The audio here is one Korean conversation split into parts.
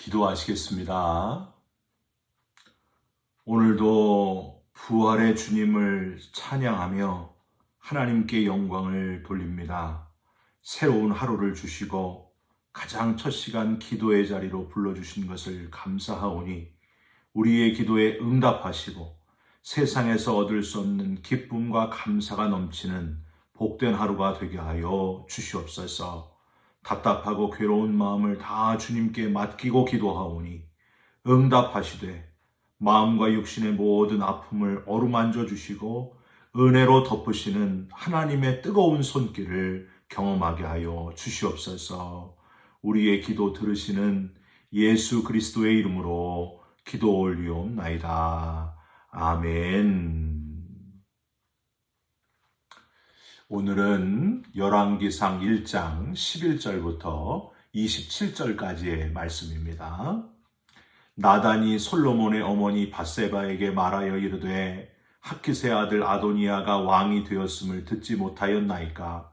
기도하시겠습니다. 오늘도 부활의 주님을 찬양하며 하나님께 영광을 돌립니다. 새로운 하루를 주시고 가장 첫 시간 기도의 자리로 불러주신 것을 감사하오니 우리의 기도에 응답하시고 세상에서 얻을 수 없는 기쁨과 감사가 넘치는 복된 하루가 되게 하여 주시옵소서. 답답하고 괴로운 마음을 다 주님께 맡기고 기도하오니 응답하시되 마음과 육신의 모든 아픔을 어루만져 주시고 은혜로 덮으시는 하나님의 뜨거운 손길을 경험하게 하여 주시옵소서. 우리의 기도 들으시는 예수 그리스도의 이름으로 기도 올리옵나이다. 아멘. 오늘은 열왕기상 1장 11절부터 27절까지의 말씀입니다. 나단이 솔로몬의 어머니 밧세바에게 말하여 이르되 하키스의 아들 아도니아가 왕이 되었음을 듣지 못하였나이까?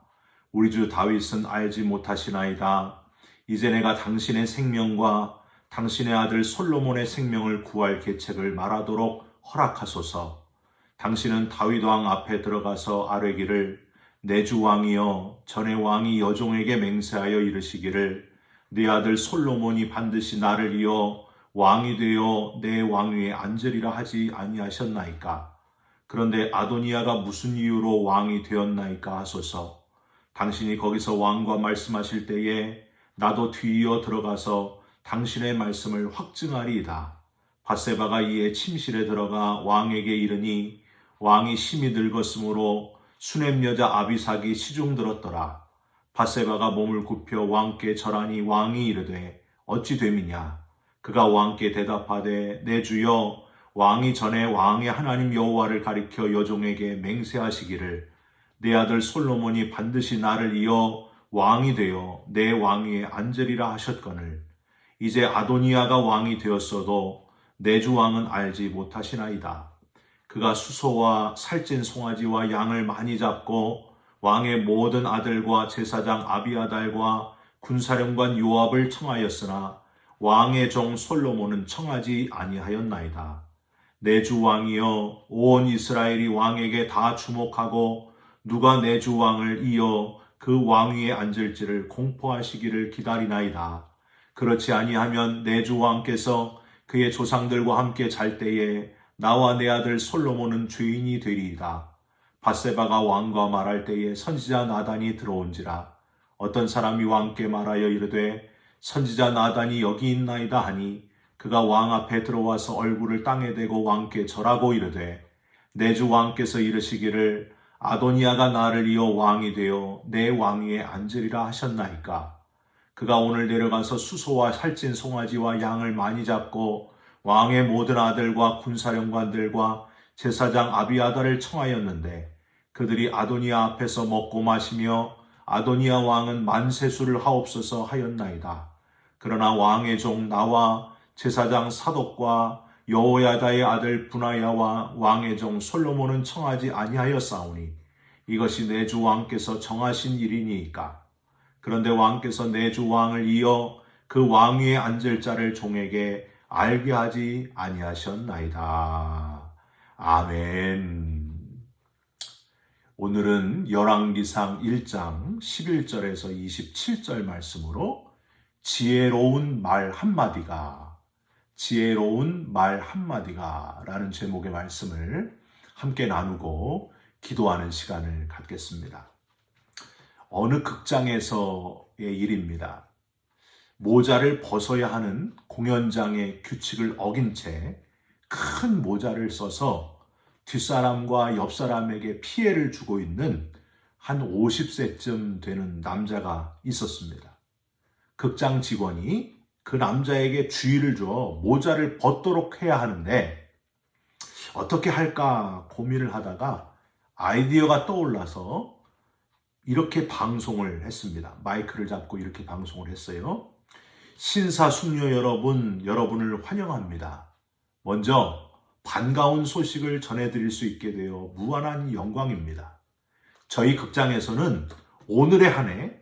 우리 주 다윗은 알지 못하시나이다. 이제 내가 당신의 생명과 당신의 아들 솔로몬의 생명을 구할 계책을 말하도록 허락하소서. 당신은 다윗 왕 앞에 들어가서 아뢰기를 내 주 왕이여, 전에 왕이 여종에게 맹세하여 이르시기를 네 아들 솔로몬이 반드시 나를 이어 왕이 되어 내 왕위에 앉으리라 하지 아니하셨나이까? 그런데 아도니아가 무슨 이유로 왕이 되었나이까 하소서. 당신이 거기서 왕과 말씀하실 때에 나도 뒤이어 들어가서 당신의 말씀을 확증하리이다. 밧세바가 이에 침실에 들어가 왕에게 이르니 왕이 심히 늙었으므로 수넴 여자 아비삭이 시중 들었더라. 밧세바가 몸을 굽혀 왕께 절하니 왕이 이르되 어찌 됨이냐? 그가 왕께 대답하되 내 주여, 왕이 전에 왕의 하나님 여호와를 가리켜 여종에게 맹세하시기를 내 아들 솔로몬이 반드시 나를 이어 왕이 되어 내 왕위에 앉으리라 하셨거늘 이제 아도니아가 왕이 되었어도 내 주 왕은 알지 못하시나이다. 그가 수소와 살찐 송아지와 양을 많이 잡고 왕의 모든 아들과 제사장 아비아달과 군사령관 요압을 청하였으나 왕의 종 솔로몬은 청하지 아니하였나이다. 내 주 왕이여, 온 이스라엘이 왕에게 다 주목하고 누가 내 주 왕을 이어 그 왕위에 앉을지를 공포하시기를 기다리나이다. 그렇지 아니하면 내 주 왕께서 그의 조상들과 함께 잘 때에 나와 내 아들 솔로몬은 죄인이 되리이다. 밧세바가 왕과 말할 때에 선지자 나단이 들어온지라. 어떤 사람이 왕께 말하여 이르되 선지자 나단이 여기 있나이다 하니 그가 왕 앞에 들어와서 얼굴을 땅에 대고 왕께 절하고 이르되 내 주 왕께서 이르시기를 아도니아가 나를 이어 왕이 되어 내 왕위에 앉으리라 하셨나이까? 그가 오늘 내려가서 수소와 살찐 송아지와 양을 많이 잡고 왕의 모든 아들과 군사령관들과 제사장 아비아달을 청하였는데 그들이 아도니아 앞에서 먹고 마시며 아도니아 왕은 만세수를 하옵소서 하였나이다. 그러나 왕의 종 나와 제사장 사독과 여호야다의 아들 분하야와 왕의 종 솔로몬은 청하지 아니하였사오니 이것이 내 주 왕께서 정하신 일이니이까. 그런데 왕께서 내 주 왕을 이어 그 왕위에 앉을 자를 종에게 알게 하지 아니하셨나이다. 아멘. 오늘은 열왕기상 1장 11절에서 27절 말씀으로 지혜로운 말 한마디가 라는 제목의 말씀을 함께 나누고 기도하는 시간을 갖겠습니다. 어느 극장에서의 일입니다. 모자를 벗어야 하는 공연장의 규칙을 어긴 채 큰 모자를 써서 뒷사람과 옆사람에게 피해를 주고 있는 한 50세쯤 되는 남자가 있었습니다. 극장 직원이 그 남자에게 주의를 줘 모자를 벗도록 해야 하는데 어떻게 할까 고민을 하다가 아이디어가 떠올라서 이렇게 방송을 했습니다. 마이크를 잡고 이렇게 방송을 했어요. 신사숙녀 여러분, 여러분을 환영합니다. 먼저 반가운 소식을 전해드릴 수 있게 되어 무한한 영광입니다. 저희 극장에서는 오늘의 한 해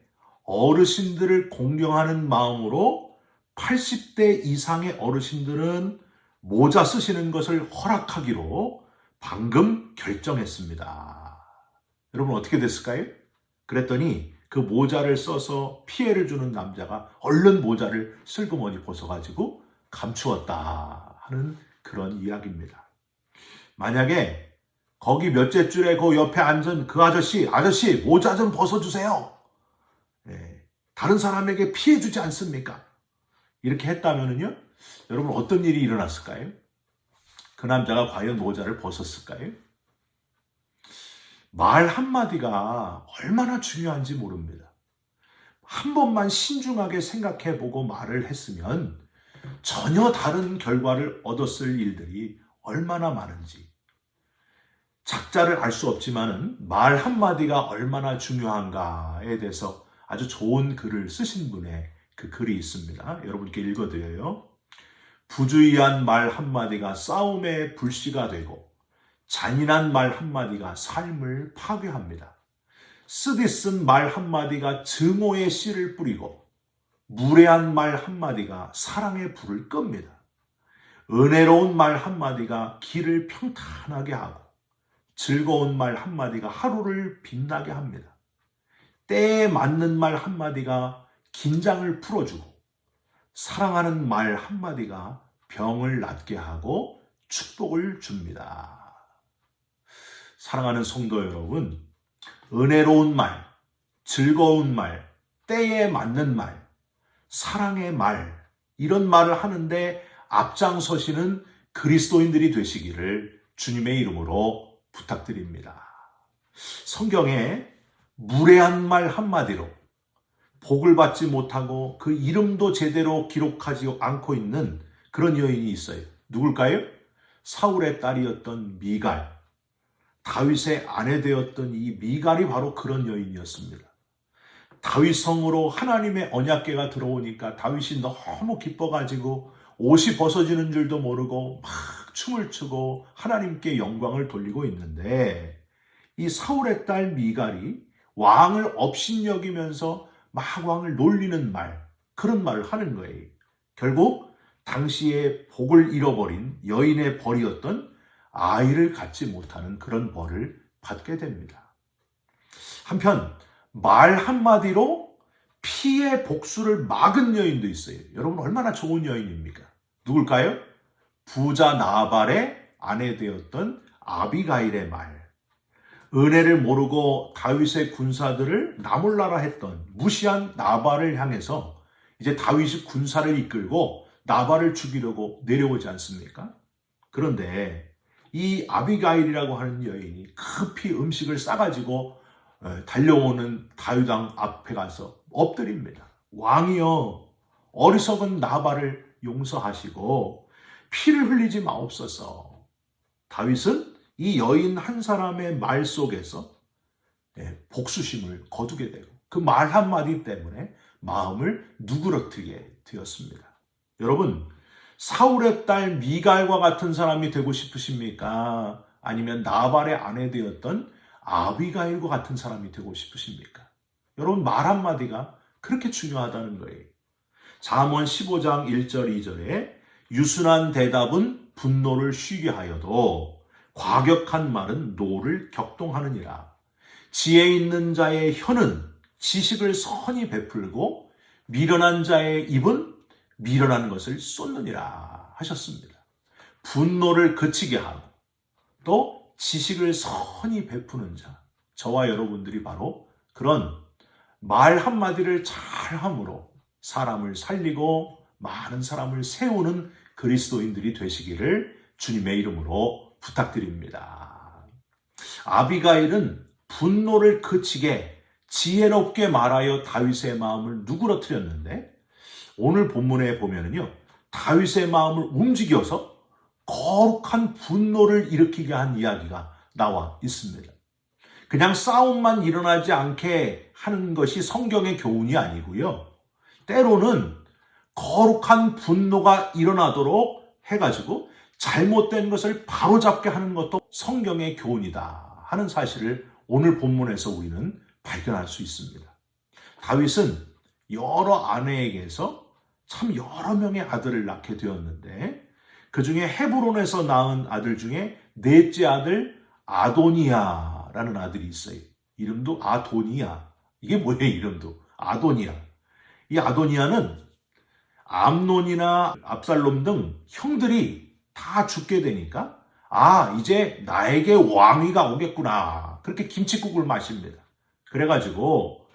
어르신들을 공경하는 마음으로 80대 이상의 어르신들은 모자 쓰시는 것을 허락하기로 방금 결정했습니다. 여러분 어떻게 됐을까요? 그랬더니 그 모자를 써서 피해를 주는 남자가 얼른 모자를 슬그머니 벗어가지고 감추었다 하는 그런 이야기입니다. 만약에 거기 몇째 줄에 그 옆에 앉은 그 아저씨 모자 좀 벗어주세요. 다른 사람에게 피해 주지 않습니까? 이렇게 했다면요, 여러분 어떤 일이 일어났을까요? 그 남자가 과연 모자를 벗었을까요? 말 한마디가 얼마나 중요한지 모릅니다. 한 번만 신중하게 생각해보고 말을 했으면 전혀 다른 결과를 얻었을 일들이 얼마나 많은지. 작자를 알 수 없지만은 말 한마디가 얼마나 중요한가에 대해서 아주 좋은 글을 쓰신 분의 그 글이 있습니다. 여러분께 읽어드려요. 부주의한 말 한마디가 싸움의 불씨가 되고 잔인한 말 한마디가 삶을 파괴합니다. 쓰디쓴 말 한마디가 증오의 씨를 뿌리고 무례한 말 한마디가 사랑의 불을 끕니다. 은혜로운 말 한마디가 길을 평탄하게 하고 즐거운 말 한마디가 하루를 빛나게 합니다. 때에 맞는 말 한마디가 긴장을 풀어주고 사랑하는 말 한마디가 병을 낫게 하고 축복을 줍니다. 사랑하는 성도 여러분, 은혜로운 말, 즐거운 말, 때에 맞는 말, 사랑의 말, 이런 말을 하는데 앞장서시는 그리스도인들이 되시기를 주님의 이름으로 부탁드립니다. 성경에 무례한 말 한마디로 복을 받지 못하고 그 이름도 제대로 기록하지 않고 있는 그런 여인이 있어요. 누굴까요? 사울의 딸이었던 미갈. 다윗의 아내 되었던 이 미갈이 바로 그런 여인이었습니다. 다윗 성으로 하나님의 언약궤가 들어오니까 다윗이 너무 기뻐가지고 옷이 벗어지는 줄도 모르고 막 춤을 추고 하나님께 영광을 돌리고 있는데 이 사울의 딸 미갈이 왕을 업신여기면서 막 왕을 놀리는 말, 그런 말을 하는 거예요. 결국 당시에 복을 잃어버린 여인의 벌이었던 아이를 갖지 못하는 그런 벌을 받게 됩니다. 한편 말 한마디로 피해 복수를 막은 여인도 있어요. 여러분 얼마나 좋은 여인입니까? 누굴까요? 부자 나발의 아내 되었던 아비가일의 말. 은혜를 모르고 다윗의 군사들을 나몰라라 했던 무시한 나발을 향해서 이제 다윗이 군사를 이끌고 나발을 죽이려고 내려오지 않습니까? 그런데 이 아비가일이라고 하는 여인이 급히 음식을 싸가지고 달려오는 다윗 왕 앞에 가서 엎드립니다. 왕이여, 어리석은 나발을 용서하시고 피를 흘리지 마옵소서. 다윗은 이 여인 한 사람의 말 속에서 복수심을 거두게 되고 그 말 한마디 때문에 마음을 누그러뜨리게 되었습니다. 여러분, 사울의 딸 미갈과 같은 사람이 되고 싶으십니까? 아니면 나발의 아내 되었던 아비가일과 같은 사람이 되고 싶으십니까? 여러분, 말 한마디가 그렇게 중요하다는 거예요. 잠언 15장 1절 2절에 유순한 대답은 분노를 쉬게 하여도 과격한 말은 노를 격동하느니라. 지혜 있는 자의 혀는 지식을 선히 베풀고 미련한 자의 입은 미련한 것을 쏟느니라 하셨습니다. 분노를 그치게 하고 또 지식을 선히 베푸는 자, 저와 여러분들이 바로 그런 말 한마디를 잘함으로 사람을 살리고 많은 사람을 세우는 그리스도인들이 되시기를 주님의 이름으로 부탁드립니다. 아비가일은 분노를 그치게 지혜롭게 말하여 다윗의 마음을 누그러뜨렸는데 오늘 본문에 보면은요, 다윗의 마음을 움직여서 거룩한 분노를 일으키게 한 이야기가 나와 있습니다. 그냥 싸움만 일어나지 않게 하는 것이 성경의 교훈이 아니고요. 때로는 거룩한 분노가 일어나도록 해가지고 잘못된 것을 바로잡게 하는 것도 성경의 교훈이다 하는 사실을 오늘 본문에서 우리는 발견할 수 있습니다. 다윗은 여러 아내에게서 참 여러 명의 아들을 낳게 되었는데 그 중에 헤브론에서 낳은 아들 중에 넷째 아들 아도니아라는 아들이 있어요. 이름도 아도니아. 이게 뭐예요, 이름도? 아도니아. 이 아도니아는 암논이나 압살롬 등 형들이 다 죽게 되니까 이제 나에게 왕위가 오겠구나. 그렇게 김칫국을 마십니다. 그래가지고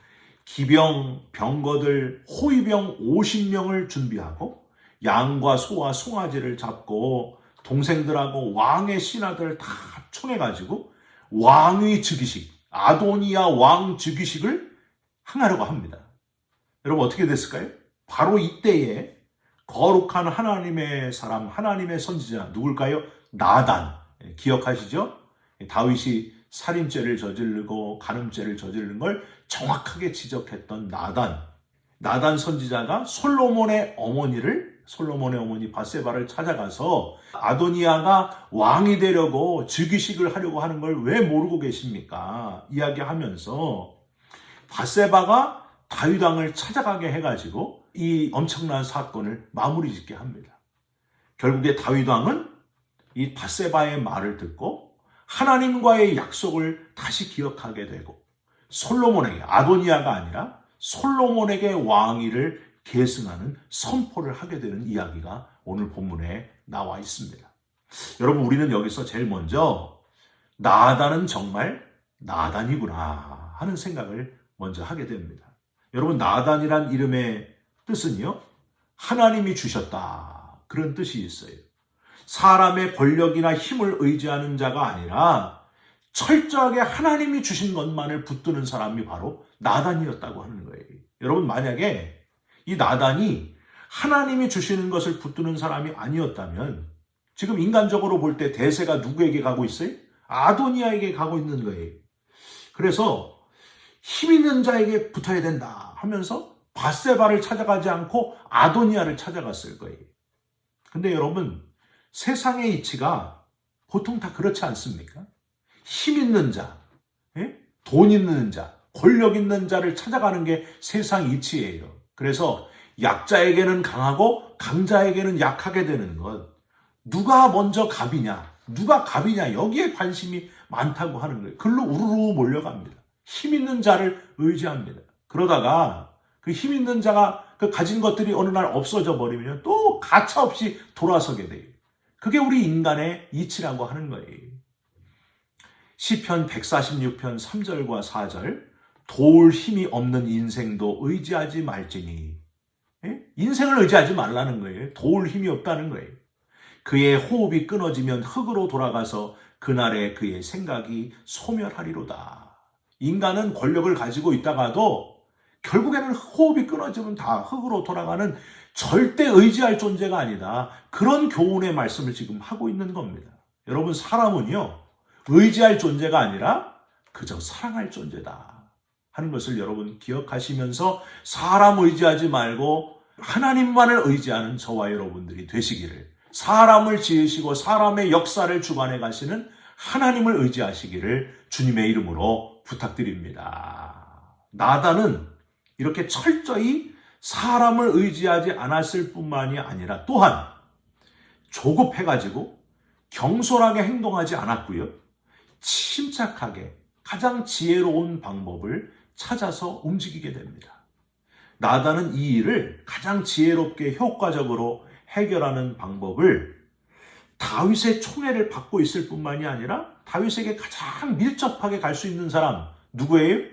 기병, 병거들, 호위병 50명을 준비하고 양과 소와 송아지를 잡고 동생들하고 왕의 신하들을 다 총해가지고 왕위 즉위식, 아도니아 왕 즉위식을 행하려고 합니다. 여러분 어떻게 됐을까요? 바로 이때에 거룩한 하나님의 사람, 하나님의 선지자 누굴까요? 나단. 기억하시죠? 다윗이 살인죄를 저지르고 간음죄를 저지르는 걸 정확하게 지적했던 나단 선지자가 솔로몬의 어머니 바세바를 찾아가서 아도니아가 왕이 되려고 즉위식을 하려고 하는 걸 왜 모르고 계십니까? 이야기하면서 바세바가 다윗 왕을 찾아가게 해가지고 이 엄청난 사건을 마무리 짓게 합니다. 결국에 다윗 왕은 이 바세바의 말을 듣고 하나님과의 약속을 다시 기억하게 되고 솔로몬에게, 아도니아가 아니라 솔로몬에게 왕위를 계승하는 선포를 하게 되는 이야기가 오늘 본문에 나와 있습니다. 여러분 우리는 여기서 제일 먼저 나단은 정말 나단이구나 하는 생각을 먼저 하게 됩니다. 여러분 나단이란 이름의 뜻은요, 하나님이 주셨다 그런 뜻이 있어요. 사람의 권력이나 힘을 의지하는 자가 아니라 철저하게 하나님이 주신 것만을 붙드는 사람이 바로 나단이었다고 하는 거예요. 여러분 만약에 이 나단이 하나님이 주시는 것을 붙드는 사람이 아니었다면 지금 인간적으로 볼 때 대세가 누구에게 가고 있어요? 아도니아에게 가고 있는 거예요. 그래서 힘 있는 자에게 붙어야 된다 하면서 바세바를 찾아가지 않고 아도니아를 찾아갔을 거예요. 근데 여러분 세상의 이치가 보통 다 그렇지 않습니까? 힘 있는 자, 돈 있는 자, 권력 있는 자를 찾아가는 게 세상 이치예요. 그래서 약자에게는 강하고 강자에게는 약하게 되는 것. 누가 먼저 갑이냐, 누가 갑이냐 여기에 관심이 많다고 하는 거예요. 글로 우르르 몰려갑니다. 힘 있는 자를 의지합니다. 그러다가 그 힘 있는 자가 그 가진 것들이 어느 날 없어져 버리면 또 가차없이 돌아서게 돼요. 그게 우리 인간의 이치라고 하는 거예요. 시편 146편 3절과 4절 도울 힘이 없는 인생도 의지하지 말지니 인생을 의지하지 말라는 거예요. 도울 힘이 없다는 거예요. 그의 호흡이 끊어지면 흙으로 돌아가서 그날에 그의 생각이 소멸하리로다. 인간은 권력을 가지고 있다가도 결국에는 호흡이 끊어지면 다 흙으로 돌아가는 절대 의지할 존재가 아니다. 그런 교훈의 말씀을 지금 하고 있는 겁니다. 여러분 사람은요 의지할 존재가 아니라 그저 사랑할 존재다 하는 것을 여러분 기억하시면서 사람 의지하지 말고 하나님만을 의지하는 저와 여러분들이 되시기를, 사람을 지으시고 사람의 역사를 주관해 가시는 하나님을 의지하시기를 주님의 이름으로 부탁드립니다. 나단은 이렇게 철저히 사람을 의지하지 않았을 뿐만이 아니라 또한 조급해가지고 경솔하게 행동하지 않았고요. 침착하게 가장 지혜로운 방법을 찾아서 움직이게 됩니다. 나단은 이 일을 가장 지혜롭게 효과적으로 해결하는 방법을 다윗의 총애를 받고 있을 뿐만이 아니라 다윗에게 가장 밀접하게 갈 수 있는 사람 누구예요?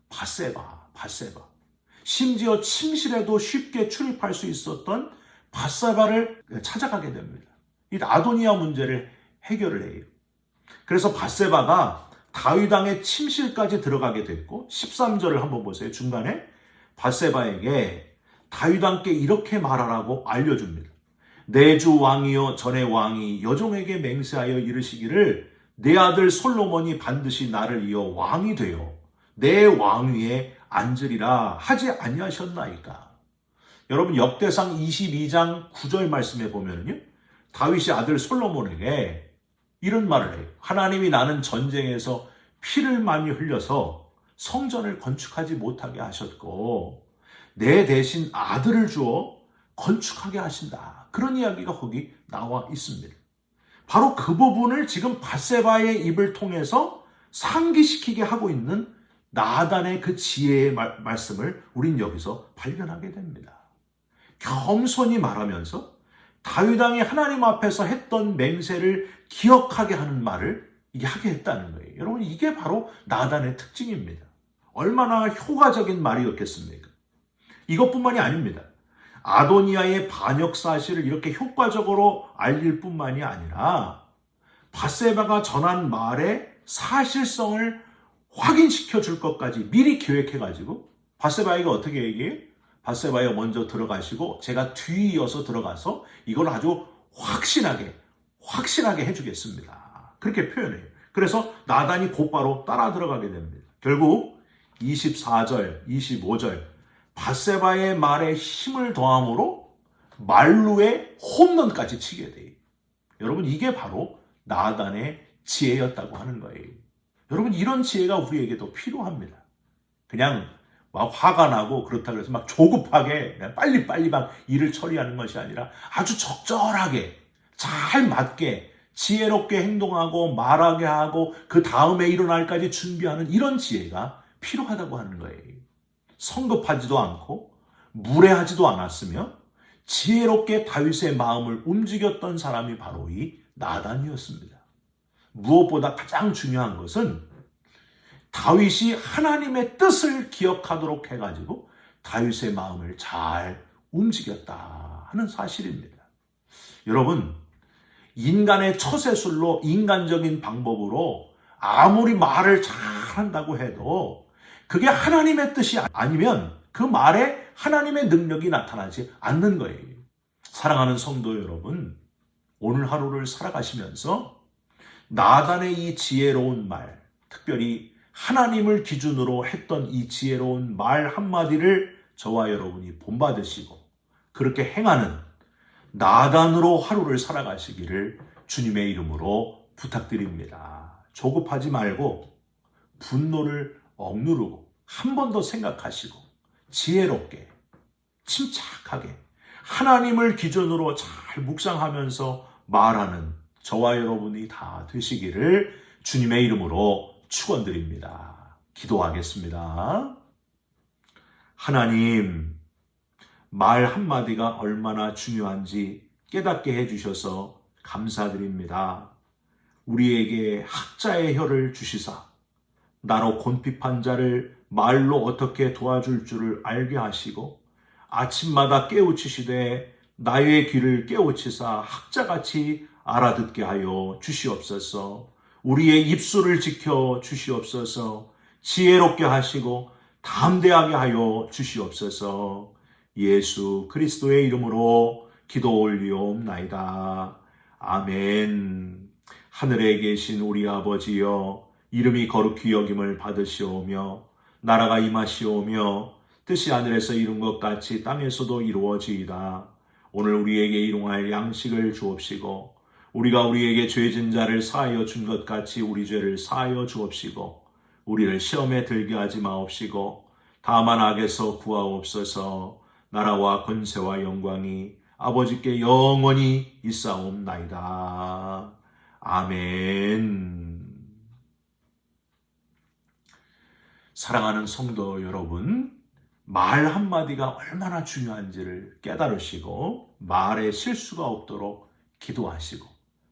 바세바. 심지어 침실에도 쉽게 출입할 수 있었던 바세바를 찾아가게 됩니다. 이 아도니아 문제를 해결을 해요. 그래서 바세바가 다윗 왕의 침실까지 들어가게 됐고 13절을 한번 보세요. 중간에 바세바에게 다윗 왕께 이렇게 말하라고 알려줍니다. 내 주 왕이여 전의 왕이 여종에게 맹세하여 이르시기를 내 아들 솔로몬이 반드시 나를 이어 왕이 되어 내 왕위에 앉으리라 하지 아니하셨나이까. 여러분 역대상 22장 9절 말씀에 보면요, 다윗이 아들 솔로몬에게 이런 말을 해요. 하나님이 나는 전쟁에서 피를 많이 흘려서 성전을 건축하지 못하게 하셨고 내 대신 아들을 주어 건축하게 하신다. 그런 이야기가 거기 나와 있습니다. 바로 그 부분을 지금 밧세바의 입을 통해서 상기시키게 하고 있는 나단의 그 지혜의 말씀을 우린 여기서 발견하게 됩니다. 겸손히 말하면서 다윗 왕이 하나님 앞에서 했던 맹세를 기억하게 하는 말을 이게 하게 했다는 거예요. 여러분, 이게 바로 나단의 특징입니다. 얼마나 효과적인 말이었겠습니까? 이것뿐만이 아닙니다. 아도니아의 반역 사실을 이렇게 효과적으로 알릴 뿐만이 아니라 밧세바가 전한 말의 사실성을 확인시켜 줄 것까지 미리 계획해가지고 밧세바가 어떻게 얘기해요? 밧세바가 먼저 들어가시고 제가 뒤이어서 들어가서 이걸 아주 확신하게 해주겠습니다. 그렇게 표현해요. 그래서 나단이 곧바로 따라 들어가게 됩니다. 결국 24절, 25절 밧세바의 말에 힘을 더함으로 말루의 홈런까지 치게 돼요. 여러분, 이게 바로 나단의 지혜였다고 하는 거예요. 여러분, 이런 지혜가 우리에게도 필요합니다. 그냥 막 화가 나고 그렇다고 해서 막 조급하게 그냥 빨리빨리 막 일을 처리하는 것이 아니라 아주 적절하게 잘 맞게 지혜롭게 행동하고 말하게 하고 그 다음에 일어날 까지 준비하는 이런 지혜가 필요하다고 하는 거예요. 성급하지도 않고 무례하지도 않았으며 지혜롭게 다윗의 마음을 움직였던 사람이 바로 이 나단이었습니다. 무엇보다 가장 중요한 것은 다윗이 하나님의 뜻을 기억하도록 해가지고 다윗의 마음을 잘 움직였다 하는 사실입니다. 여러분, 인간의 처세술로 인간적인 방법으로 아무리 말을 잘한다고 해도 그게 하나님의 뜻이 아니면 그 말에 하나님의 능력이 나타나지 않는 거예요. 사랑하는 성도 여러분, 오늘 하루를 살아가시면서 나단의 이 지혜로운 말, 특별히 하나님을 기준으로 했던 이 지혜로운 말 한마디를 저와 여러분이 본받으시고 그렇게 행하는 나단으로 하루를 살아가시기를 주님의 이름으로 부탁드립니다. 조급하지 말고 분노를 억누르고 한 번 더 생각하시고 지혜롭게 침착하게 하나님을 기준으로 잘 묵상하면서 말하는 저와 여러분이 다 되시기를 주님의 이름으로 축원드립니다. 기도하겠습니다. 하나님, 말 한마디가 얼마나 중요한지 깨닫게 해주셔서 감사드립니다. 우리에게 학자의 혀를 주시사 나로 곤핍한 자를 말로 어떻게 도와줄 줄을 알게 하시고 아침마다 깨우치시되 나의 귀를 깨우치사 학자같이 알아듣게 하여 주시옵소서. 우리의 입술을 지켜 주시옵소서. 지혜롭게 하시고 담대하게 하여 주시옵소서. 예수 그리스도의 이름으로 기도 올리옵나이다. 아멘. 하늘에 계신 우리 아버지여, 이름이 거룩히 여김을 받으시오며 나라가 임하시오며 뜻이 하늘에서 이룬 것 같이 땅에서도 이루어지이다. 오늘 우리에게 일용할 양식을 주옵시고 우리가 우리에게 죄진 자를 사하여 준 것 같이 우리 죄를 사하여 주옵시고 우리를 시험에 들게 하지 마옵시고 다만 악에서 구하옵소서. 나라와 권세와 영광이 아버지께 영원히 있사옵나이다. 아멘. 사랑하는 성도 여러분, 말 한마디가 얼마나 중요한지를 깨달으시고 말에 실수가 없도록 기도하시고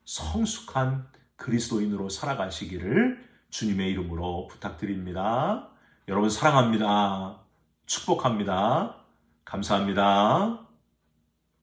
성숙한 그리스도인으로 살아가시기를 주님의 이름으로 부탁드립니다. 여러분 사랑합니다. 축복합니다. 감사합니다.